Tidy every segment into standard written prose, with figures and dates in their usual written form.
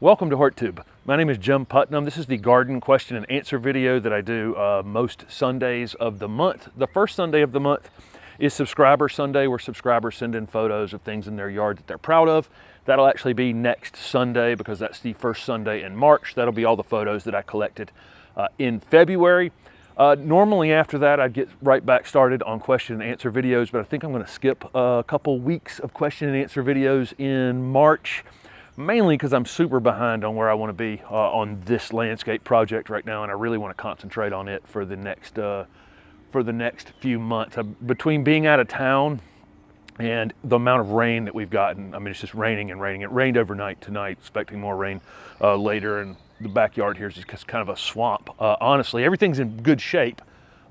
Welcome to HeartTube. My name is Jim Putnam. This is the garden question and answer video that I do most Sundays of the month. The first Sunday of the month is Subscriber Sunday, where subscribers send in photos of things in their yard that they're proud of. That'll actually be next Sunday because that's the first Sunday in March. That'll be all the photos that I collected in February. Normally after that, I'd get right back started on question and answer videos, but I think I'm going to skip a couple weeks of question and answer videos in March. Mainly because I'm super behind on where I want to be on this landscape project right now, and I really want to concentrate on it for the next few months. Between being out of town and the amount of rain that we've gotten, I mean, it's just raining and raining. It rained overnight tonight, expecting more rain later, and the backyard here is just kind of a swamp. Honestly, everything's in good shape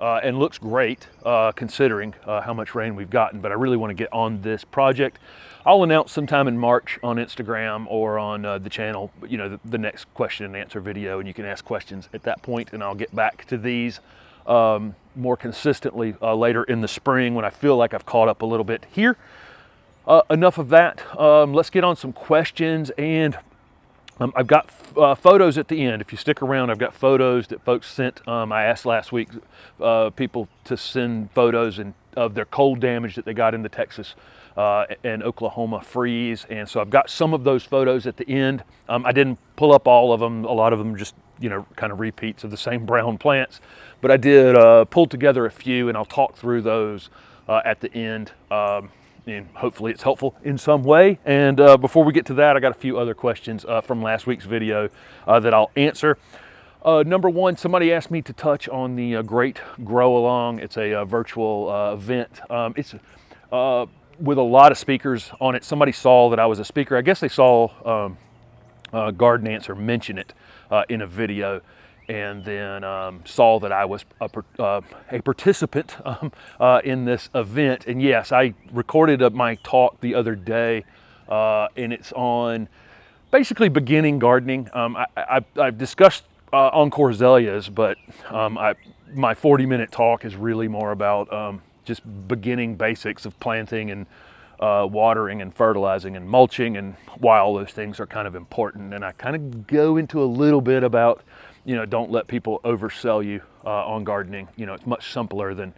and looks great considering how much rain we've gotten, but I really want to get on this project. I'll announce sometime in March on Instagram or on the channel, you know, the next question and answer video, and you can ask questions at that point, and I'll get back to these more consistently later in the spring when I feel like I've caught up a little bit here. Enough of that. Let's get on some questions, and I've got photos at the end. If you stick around, I've got photos that folks sent. I asked last week people to send photos of their cold damage that they got in the Texas and Oklahoma freeze, and so I've got some of those photos at the end. I didn't pull up all of them. A lot of them just, you know, kind of repeats of the same brown plants, but I did pull together a few, and I'll talk through those at the end, and hopefully it's helpful in some way. And before we get to that, I got a few other questions from last week's video that I'll answer. Number one, somebody asked me to touch on the Great Grow Along. It's a virtual event. It's with a lot of speakers on it. Somebody saw that I was a speaker. I guess they saw Garden Answer mention it in a video, and then saw that I was a participant in this event. And yes, I recorded my talk the other day, and it's on basically beginning gardening. I've discussed encore azaleas, but my 40-minute talk is really more about just beginning basics of planting and watering and fertilizing and mulching, and why all those things are kind of important. And I kind of go into a little bit about, you know, don't let people oversell you on gardening. You know, it's much simpler than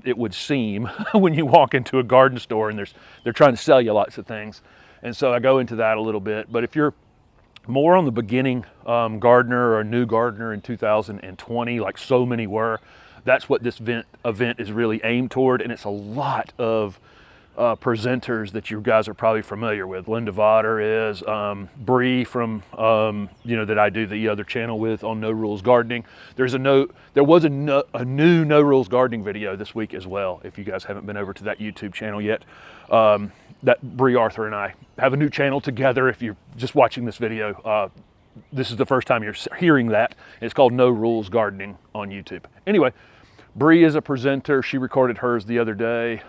it would seem when you walk into a garden store and they're trying to sell you lots of things. And so I go into that a little bit. But if you're more on the beginning gardener or a new gardener in 2020, like so many were, that's what this event is really aimed toward. And it's a lot of presenters that you guys are probably familiar with. Linda Vodder is, Bree from, you know, that I do the other channel with on No Rules Gardening. There was a new No Rules Gardening video this week as well. If you guys haven't been over to that YouTube channel yet, that Bree Arthur and I have a new channel together. If you're just watching this video, this is the first time you're hearing that. It's called No Rules Gardening on YouTube. Anyway, Bree is a presenter. She recorded hers the other day.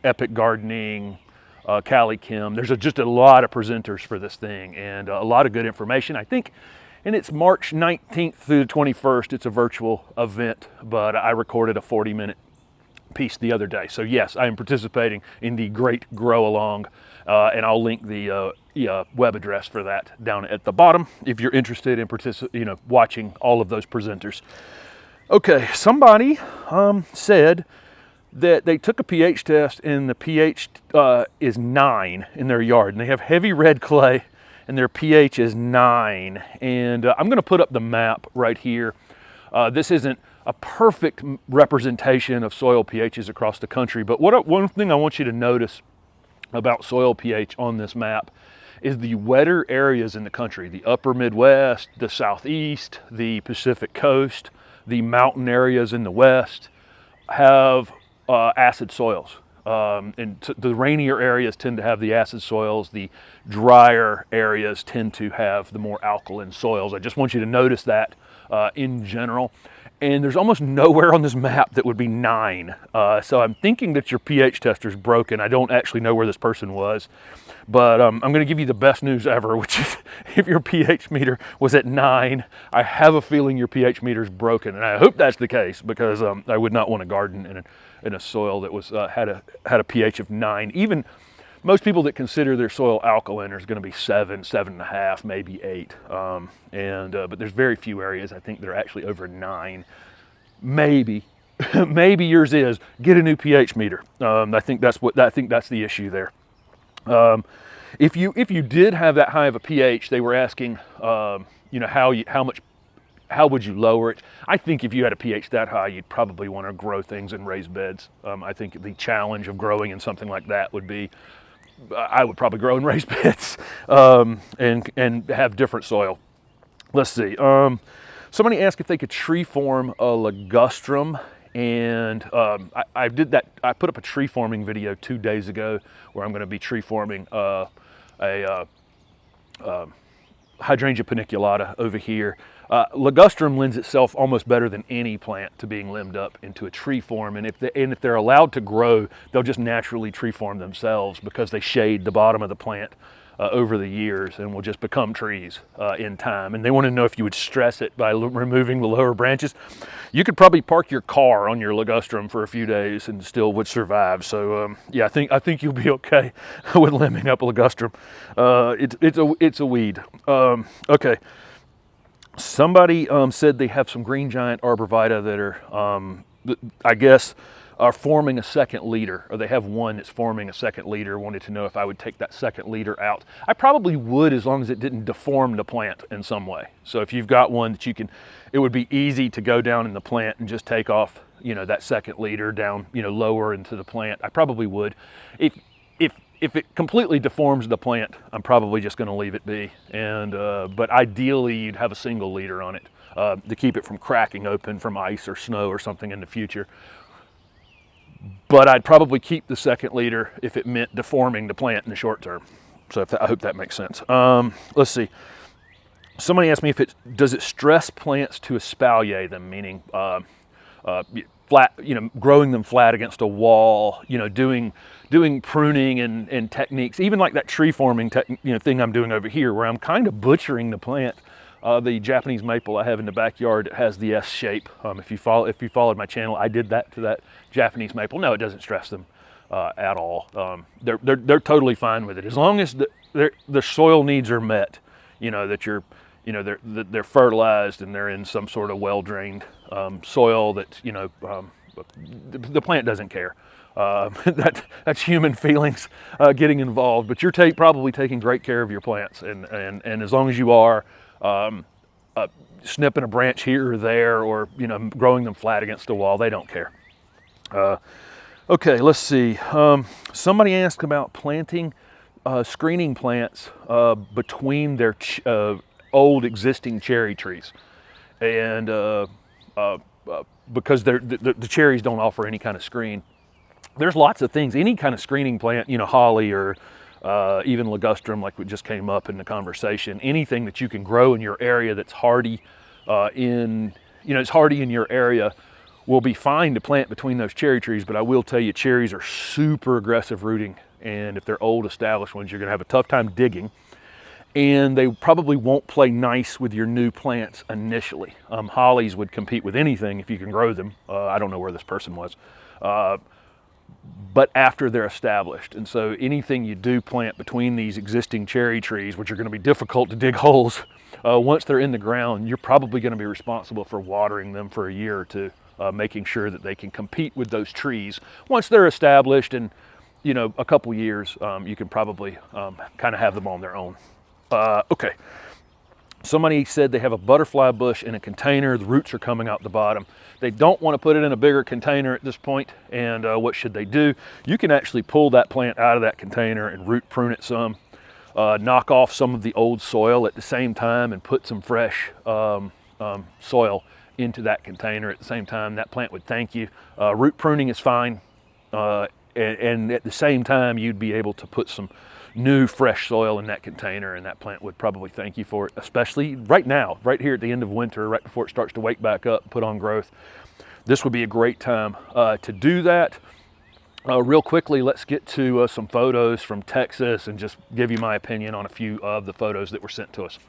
Epic Gardening, Callie Kim. There's just a lot of presenters for this thing, and a lot of good information, I think. And it's March 19th through the 21st. It's a virtual event, but I recorded a 40-minute piece the other day. So yes, I am participating in the Great Grow Along, and I'll link the web address for that down at the bottom if you're interested in watching all of those presenters. Okay, somebody said that they took a pH test and the pH is 9 in their yard, and they have heavy red clay and their pH is 9. And I'm going to put up the map right here. This isn't a perfect representation of soil pHs across the country, but one thing I want you to notice about soil pH on this map is the wetter areas in the country. The upper Midwest, the Southeast, the Pacific Coast, the mountain areas in the West have acid soils. And the rainier areas tend to have the acid soils. The drier areas tend to have the more alkaline soils. I just want you to notice that in general. And there's almost nowhere on this map that would be 9. So I'm thinking that your pH tester is broken. I don't actually know where this person was. But I'm going to give you the best news ever, which is if your pH meter was at 9, I have a feeling your pH meter is broken. And I hope that's the case, because I would not want to garden in a soil that was had a pH of 9. Even most people that consider their soil alkaline is going to be 7, 7.5, maybe 8. But there's very few areas I think that are actually over 9. Maybe, maybe yours is. Get a new pH meter. I think that's the issue there. If you did have that high of a pH, they were asking, you know, how would you lower it? I think if you had a pH that high, you'd probably want to grow things in raised beds. I think the challenge of growing in something like that would be, I would probably grow in raised beds and have different soil. Let's see. Somebody asked if they could tree form a ligustrum, and I did that. I put up a tree forming video 2 days ago where I'm going to be tree forming a hydrangea paniculata over here. Ligustrum lends itself almost better than any plant to being limbed up into a tree form, and if they're allowed to grow, they'll just naturally tree form themselves because they shade the bottom of the plant over the years and will just become trees in time. And they want to know if you would stress it by removing the lower branches. You could probably park your car on your ligustrum for a few days and still would survive. So yeah, I think you'll be okay with limbing up a ligustrum. It's a weed. Okay. Somebody said they have some green giant arborvitae that are, I guess, are forming a second leader, or they have one that's forming a second leader. Wanted to know if I would take that second leader out. I probably would, as long as it didn't deform the plant in some way. So if you've got one that you can, it would be easy to go down in the plant and just take off, you know, that second leader down, you know, lower into the plant. I probably would. If it completely deforms the plant, I'm probably just going to leave it be. And but ideally, you'd have a single leader on it to keep it from cracking open from ice or snow or something in the future. But I'd probably keep the second leader if it meant deforming the plant in the short term. So I hope that makes sense. Let's see. Somebody asked me if does it stress plants to espalier them, meaning flat, you know, growing them flat against a wall, you know, doing pruning and techniques, even like that tree forming thing I'm doing over here, where I'm kind of butchering the plant. The Japanese maple I have in the backyard, it has the S shape. If you followed my channel, I did that to that Japanese maple. No, it doesn't stress them at all. They're totally fine with it, as long as their soil needs are met. You know, that they're fertilized and they're in some sort of well-drained soil that, you know, the plant doesn't care. That's human feelings getting involved, but you're probably taking great care of your plants, and as long as you are snipping a branch here or there, or, you know, growing them flat against a wall, they don't care. Okay, let's see. Somebody asked about planting screening plants between their old existing cherry trees, and because the cherries don't offer any kind of screen. There's lots of things, any kind of screening plant, you know, holly or even ligustrum, like we just came up in the conversation. Anything that you can grow in your area that's hardy it's hardy in your area will be fine to plant between those cherry trees. But I will tell you, cherries are super aggressive rooting, and if they're old established ones, you're going to have a tough time digging. And they probably won't play nice with your new plants initially. Hollies would compete with anything if you can grow them. I don't know where this person was. But after they're established. And so anything you do plant between these existing cherry trees, which are going to be difficult to dig holes, once they're in the ground, you're probably going to be responsible for watering them for a year or two, making sure that they can compete with those trees. Once they're established in, you know, a couple years, you can probably kind of have them on their own. Okay. Somebody said they have a butterfly bush in a container. The roots are coming out the bottom. They don't want to put it in a bigger container at this point. And what should they do? You can actually pull that plant out of that container and root prune it some. Knock off some of the old soil at the same time and put some fresh soil into that container at the same time. That plant would thank you. Root pruning is fine. And at the same time, you'd be able to put some new fresh soil in that container, and that plant would probably thank you for it, especially right now, right here at the end of winter, right before it starts to wake back up, put on growth. This would be a great time to do that. Real quickly, let's get to some photos from Texas and just give you my opinion on a few of the photos that were sent to us.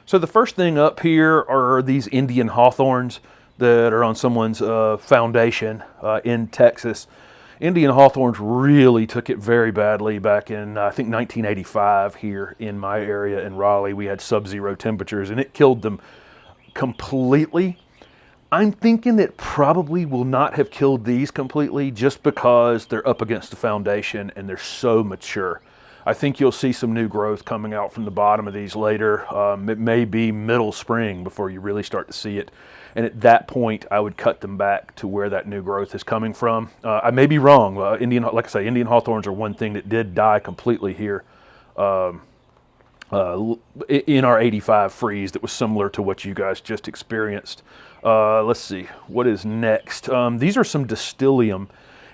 So the first thing up here are these Indian hawthorns that are on someone's foundation in Texas. Indian hawthorns really took it very badly back in, I think, 1985 here in my area in Raleigh. We had sub-zero temperatures and it killed them completely. I'm thinking that probably will not have killed these completely just because they're up against the foundation and they're so mature. I think you'll see some new growth coming out from the bottom of these later. It may be middle spring before you really start to see it. And at that point, I would cut them back to where that new growth is coming from. I may be wrong. Like I say, Indian hawthorns are one thing that did die completely here in our 85 freeze that was similar to what you guys just experienced. Let's see, what is next? These are some DISTYLIUM,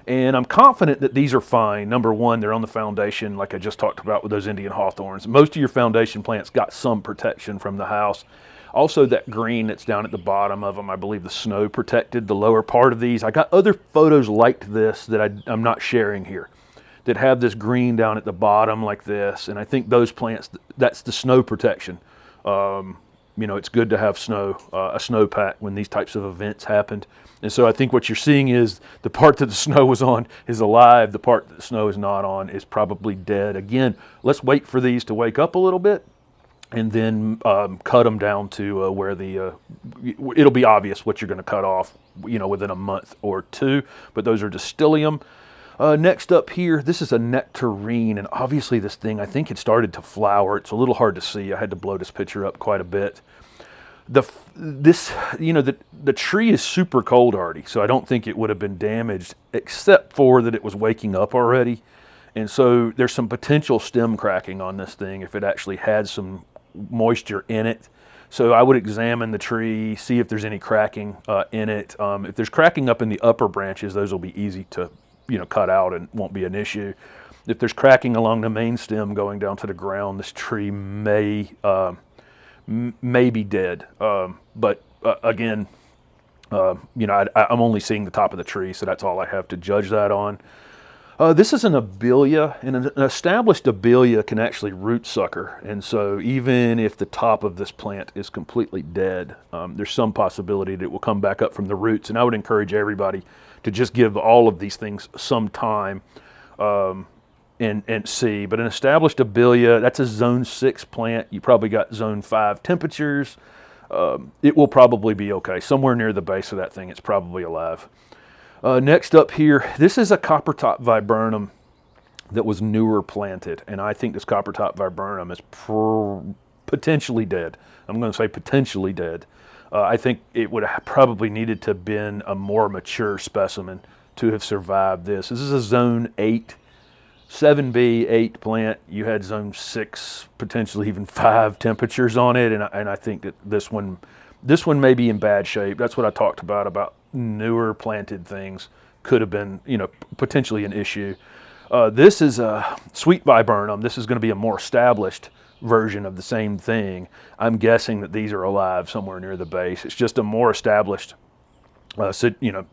and I'm confident that these are fine. Number one, they're on the foundation like I just talked about with those Indian hawthorns. Most of your foundation plants got some protection from the house. Also, that green that's down at the bottom of them, I believe the snow protected the lower part of these. I got other photos like this that I'm not sharing here that have this green down at the bottom like this, and I think those plants, that's the snow protection. You know, it's good to have snow, a snowpack when these types of events happened. And so I think what you're seeing is the part that the snow was on is alive. The part that the snow is not on is probably dead. Again, let's wait for these to wake up a little bit and then cut them down to where it'll be obvious what you're going to cut off, you know, within a month or two. But those are DISTYLIUM. Next up here, this is a nectarine, and obviously this thing, I think it started to flower. It's a little hard to see. I had to blow this picture up quite a bit. The tree is super cold hardy, so I don't think it would have been damaged, except for that it was waking up already. And so there's some potential stem cracking on this thing if it actually had some moisture in it. So I would examine the tree, see if there's any cracking in it. If there's cracking up in the upper branches, those will be easy to cut out and won't be an issue. If there's cracking along the main stem going down to the ground, this tree may be dead. But again, I'm only seeing the top of the tree, so that's all I have to judge that on. This is an ABELIA, and an established ABELIA can actually root sucker. And so even if the top of this plant is completely dead, there's some possibility that it will come back up from the roots. And I would encourage everybody to just give all of these things some time and see. But an established ABELIA, that's a zone 6 plant. You probably got zone 5 temperatures. It will probably be okay. Somewhere near the base of that thing, it's probably alive. Next up here, this is a COPPERTOP viburnum that was newer planted, and I think this COPPERTOP viburnum is potentially dead. I'm going to say potentially dead. I think it would have probably needed to have been a more mature specimen to have survived this. This is a zone 8, 7B 8 plant. You had zone 6, potentially even 5 temperatures on it, and I think that this one may be in bad shape. That's what I talked about newer planted things could have been, potentially an issue. This is a sweet viburnum. This is going to be a more established version of the same thing. I'm guessing that these are alive somewhere near the base. It's just a more established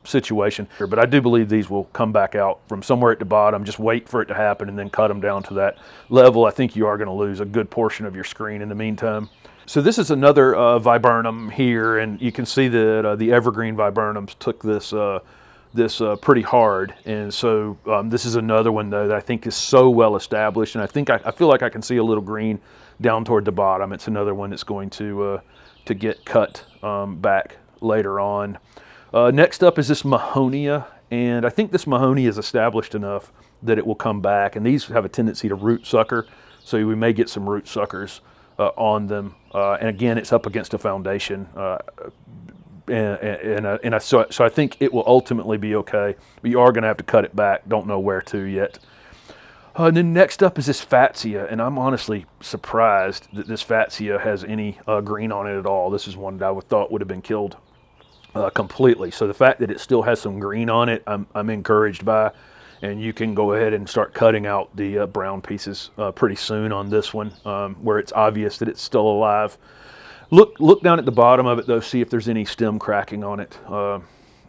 situation. But I do believe these will come back out from somewhere at the bottom. Just wait for it to happen and then cut them down to that level. I think you are going to lose a good portion of your screen in the meantime. So this is another viburnum here, and you can see that the evergreen viburnums took this pretty hard. And so this is another one though that I think is so well established, and I feel like I can see a little green down toward the bottom. It's another one that's going to get cut back later on. Next up is this Mahonia, and I think this Mahonia is established enough that it will come back, and these have a tendency to root sucker, so we may get some root suckers on them. And again, it's up against a foundation, so I think it will ultimately be okay, but you are going to have to cut it back. Don't know where to yet. And then next up is this FATSIA, and I'm honestly surprised that this FATSIA has any green on it at all. This is one that I thought would have been killed completely. So the fact that it still has some green on it, I'm encouraged by. And you can go ahead and start cutting out the brown pieces pretty soon on this one, where it's obvious that it's still alive. Look down at the bottom of it though, see if there's any stem cracking on it,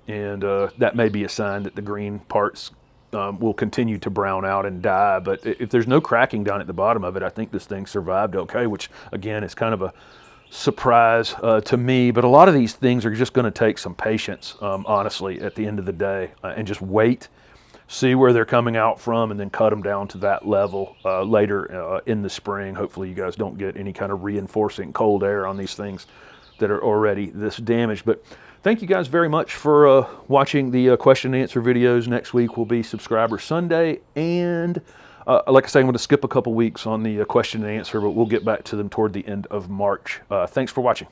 and that may be a sign that the green parts will continue to brown out and die. But if there's no cracking down at the bottom of it, I think this thing survived okay, which again is kind of a surprise to me. But a lot of these things are just going to take some patience, honestly, at the end of the day, and just wait see where they're coming out from, and then cut them down to that level later in the spring. Hopefully you guys don't get any kind of reinforcing cold air on these things that are already this damaged. But thank you guys very much for watching the question and answer videos. Next week will be Subscriber Sunday, and like I say, I'm going to skip a couple weeks on the question and answer, but we'll get back to them toward the end of March. Thanks for watching.